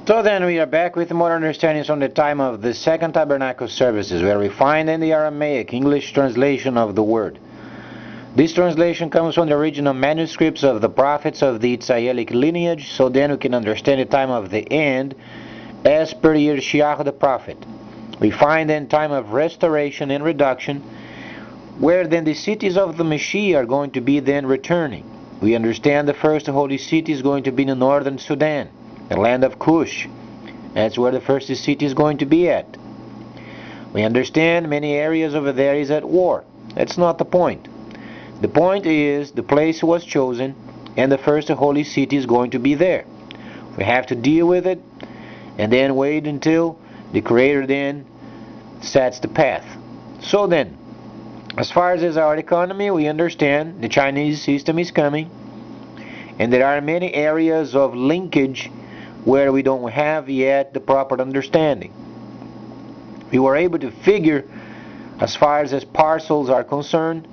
So then we are back with more understandings on the time of the Second Tabernacle services, where we find in the Aramaic English translation of the word. This translation comes from the original manuscripts of the prophets of the Israelic lineage, so then we can understand the time of the end as per Yirmiyahu the prophet. We find then time of restoration and reduction, where then the cities of the Mashiach are going to be then returning. We understand the first holy city is going to be in the northern Sudan, the land of Cush. That's where the first city is going to be at. We understand many areas over there is at war. That's not the point. The point is the place was chosen and the first holy city is going to be there. We have to deal with it and then wait until the Creator then sets the path. So then, as far as our economy, we understand the Chinese system is coming, and there are many areas of linkage where we don't have yet the proper understanding. We were able to figure, as far as parcels are concerned,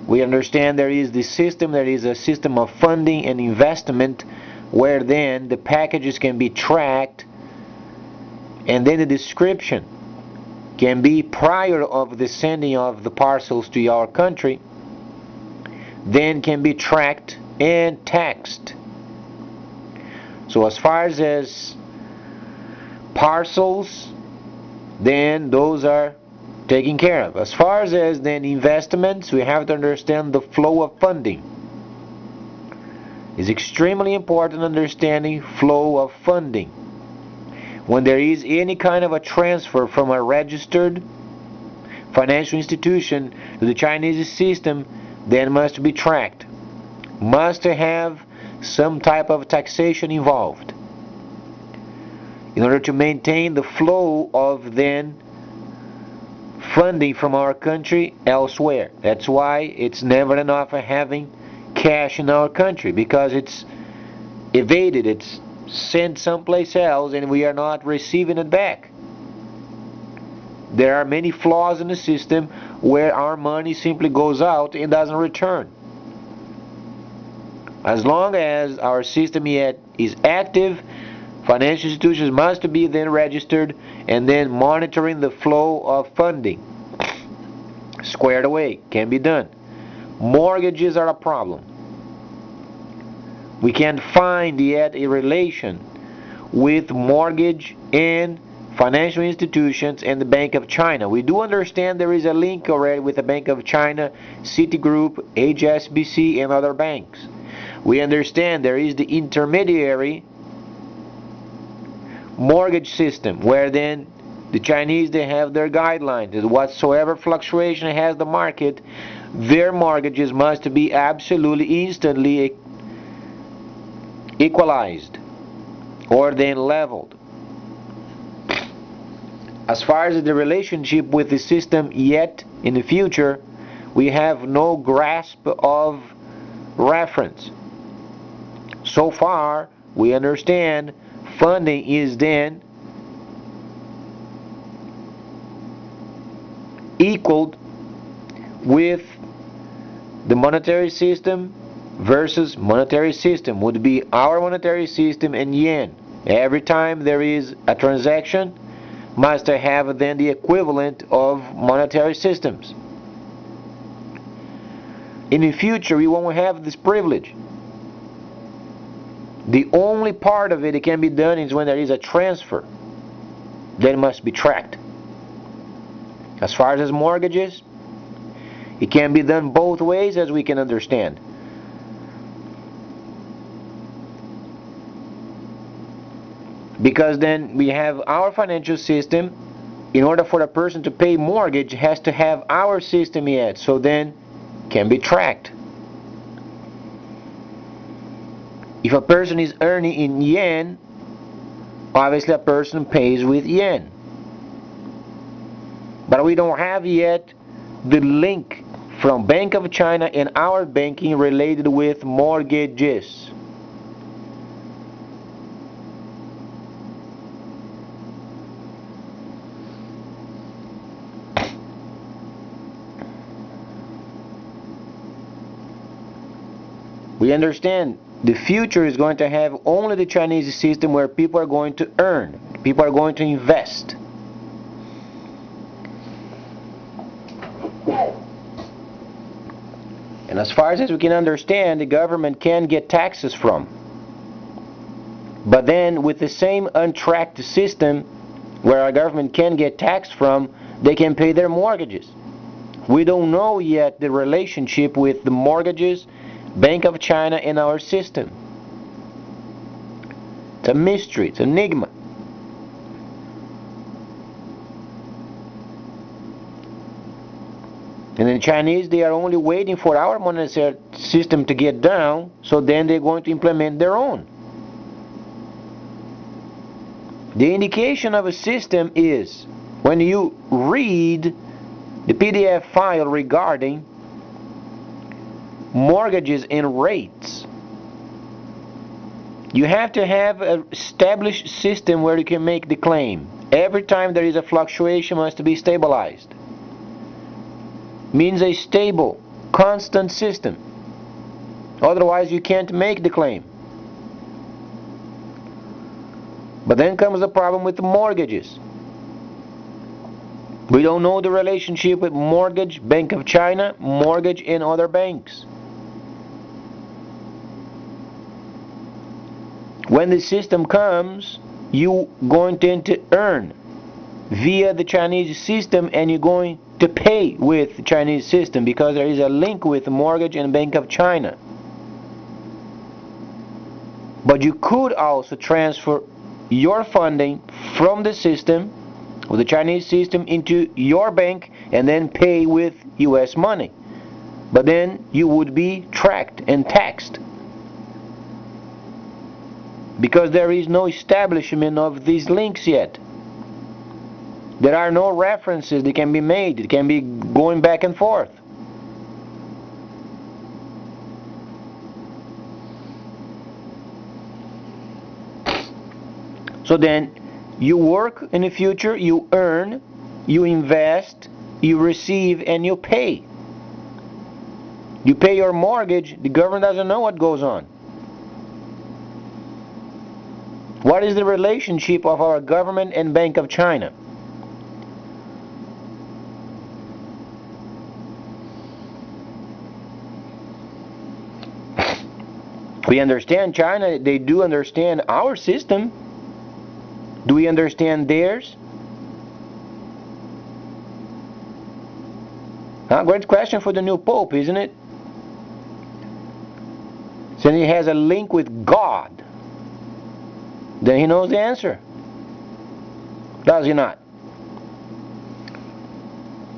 we understand there is this system, there is a system of funding and investment where then the packages can be tracked, and then the description can be prior of the sending of the parcels to our country, then can be tracked and taxed. So as far as parcels, then those are taken care of. As far as then investments, we have to understand the flow of funding. It's extremely important understanding flow of funding. When there is any kind of a transfer from a registered financial institution to the Chinese system, then must be tracked. Must have some type of taxation involved in order to maintain the flow of then funding from our country elsewhere. That's why it's never enough having cash in our country, because it's evaded, it's sent someplace else and we are not receiving it back. There are many flaws in the system where our money simply goes out and doesn't return. As long as our system yet is active, financial institutions must be then registered and then monitoring the flow of funding. Squared away, can be done. Mortgages are a problem. We can't find yet a relation with mortgage and financial institutions and the Bank of China. We do understand there is a link already with the Bank of China, Citigroup, HSBC, and other banks. We understand there is the intermediary mortgage system where then the Chinese, they have their guidelines. Whatsoever fluctuation has the market, their mortgages must be absolutely instantly equalized or then leveled. As far as the relationship with the system yet in the future, we have no grasp of reference. So far, we understand funding is then equaled with the monetary system versus monetary system. Would be our monetary system in yen. Every time there is a transaction, must have then the equivalent of monetary systems. In the future, we won't have this privilege. The only part of it that can be done is when there is a transfer. Then must be tracked. As far as mortgages, it can be done both ways, as we can understand. Because then we have our financial system. In order for a person to pay mortgage, has to have our system yet, so then can be tracked. If a person is earning in yen, obviously a person pays with yen. But we don't have yet the link from Bank of China and our banking related with mortgages. We understand the future is going to have only the Chinese system where people are going to earn, people are going to invest. And as far as we can understand, the government can get taxes from. But then with the same untracked system where our government can get tax from, they can pay their mortgages. We don't know yet the relationship with the mortgages, Bank of China, and our system. It's a mystery, it's an enigma. And the Chinese, they are only waiting for our monetary system to get down, so then they're going to implement their own. The indication of a system is when you read the PDF file regarding mortgages and rates. You have to have an established system where you can make the claim. Every time there is a fluctuation, must be stabilized. Means a stable, constant system. Otherwise you can't make the claim. But then comes the problem with the mortgages. We don't know the relationship with mortgage, Bank of China, mortgage in other banks. When the system comes, you're going to earn via the Chinese system, and you're going to pay with the Chinese system because there is a link with mortgage and Bank of China. But you could also transfer your funding from the system, or the Chinese system, into your bank and then pay with US money. But then you would be tracked and taxed, because there is no establishment of these links yet. There are no references that can be made. It can be going back and forth. So then you work in the future, you earn, you invest, you receive, and you pay. You pay your mortgage, the government doesn't know what goes on. What is the relationship of our government and Bank of China? We understand China, they do understand our system. Do we understand theirs? Great question for the new Pope, isn't it? Since he has a link with God, then he knows the answer. Does he not?